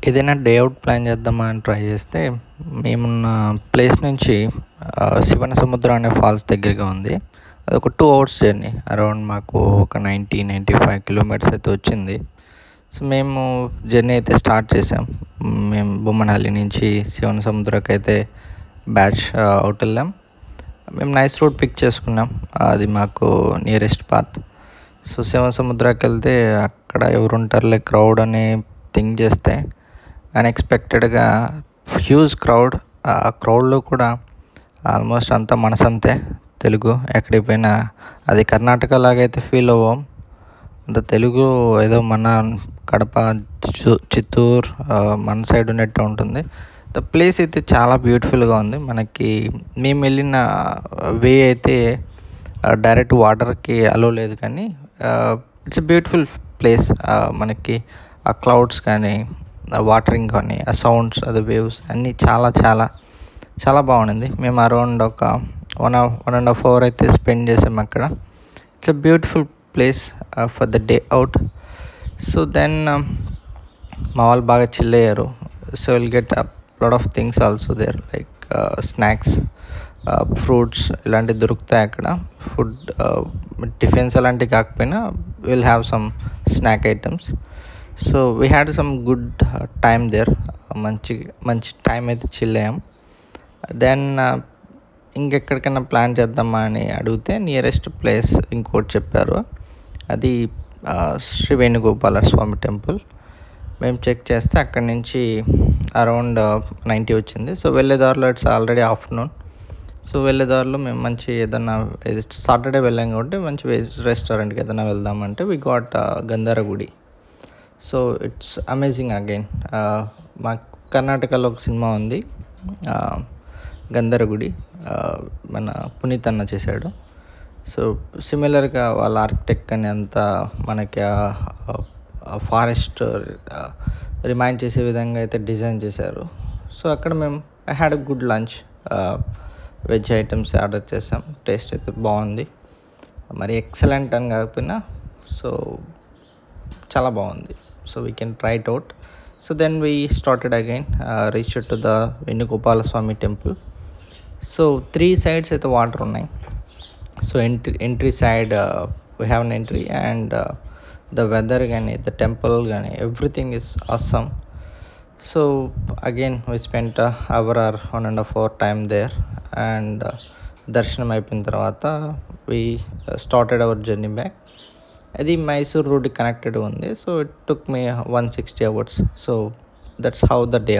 ఏదైనా day out plan చేద్దామా అని ట్రై చేస్తే మేమున్న ప్లేస్ నుంచి శివన సముద్రం అనే ఫాల్స్ దగ్గరగా ఉంది. అది ఒక 2 అవర్స్ జర్నీ, అరౌండ్ మాకు ఒక 95 కిలోమీటర్స్ అయితే వచ్చింది. సో మేము జర్నీ అయితే స్టార్ట్ చేసాం. మేము బొమ్మనహల్లి నుంచి శివన సముద్రంకి అయితే బ్యాచ్ అవుట్ వెళ్ళాం. మేము నైస్ రోడ్ పిక్ చేసుకున్నాం, అది మాకు నియరెస్ట్ పాత్. సో శివన సముద్రానికి వెళ్తే అక్కడ ఎవరు ఉంటారులే క్రౌడ్ అని థింక్ చేస్తే అన్ఎక్స్పెక్టెడ్గా హ్యూజ్ క్రౌడ్. ఆ క్రౌడ్లో కూడా ఆల్మోస్ట్ అంతా మనసంతే తెలుగు. ఎక్కడికి పోయినా అది కర్ణాటక లాగైతే ఫీల్ అవ్వం, అంత తెలుగు ఏదో మన కడప చిత్తూరు మన సైడ్ ఉన్నట్టు ఉంటుంది. ద ప్లేస్ అయితే చాలా బ్యూటిఫుల్గా ఉంది. మనకి మేము వెళ్ళిన వే అయితే డైరెక్ట్ వాటర్కి అలో లేదు, కానీ ఇట్స్ బ్యూటిఫుల్ ప్లేస్. మనకి ఆ క్లౌడ్స్ కానీ, ఆ వాటరింగ్ కానీ, ఆ సౌండ్స్, అది వేవ్స్ అన్నీ చాలా చాలా చాలా బాగుంది. మేము అరౌండ్ ఒక 1.5 అవర్ అయితే స్పెండ్ చేసాం అక్కడ. It's a beautiful place for the day out. So then మా వాళ్ళు బాగా చిల్ అయ్యారు. So will get lot of things also there, like snacks, fruits ఇలాంటివి దొరుకుతాయి అక్కడ. ఫుడ్ టిఫిన్స్ అలాంటివి కాకపోయినా will have some snack items. So we had some good time there. మంచి మంచి టైం అయితే చిల్ అయ్యాం. దెన్ ఇంకెక్కడికైనా ప్లాన్ చేద్దామా అని అడిగితే నియరెస్ట్ ప్లేస్ ఇంకోటి చెప్పారు, అది శ్రీ వేణుగోపాల స్వామి టెంపుల్. మేము చెక్ చేస్తే అక్కడి నుంచి అరౌండ్ 90 వచ్చింది. సో వెళ్ళేదారిలో ఇట్స్ ఆల్రెడీ ఆఫ్టర్నూన్. సో వెళ్ళేదారిలో మేము మంచి ఏదైనా సాటర్డే వెళ్ళాం కాబట్టి మంచి వెజ్ రెస్టారెంట్కి ఏదైనా వెళ్దామంటే we got Gandharagudi. So it's amazing again. మా కర్ణాటకలో ఒక సినిమా ఉంది గంధరగుడి, మన పునీత్ అన్న చేశాడు. సో సిమిలర్గా వాళ్ళ ఆర్కిటెక్ట్ అని అంతా మనకి ఫారెస్ట్ రిమైండ్ చేసే విధంగా అయితే డిజైన్ చేశారు. సో అక్కడ మేము I had a good lunch. Veg items order చేసాం, టేస్ట్ అయితే బాగుంది, మరి ఎక్సలెంట్ అని కాకపోయినా సో చాలా బాగుంది. So we can try it out. So then we started again, reached to the Venugopala Swamy temple. So 3 sides అయితే వాటర్ ఉన్నాయి. So entry side we have an entry, and the weather కానీ, the temple కానీ, everything is awesome. So again we spent hour or 1.5 hour time there, and దర్శనం అయిపోయిన తర్వాత we started our journey back. అది Mysore road connected ఉంది. So it took me 160 hours. So that's how the day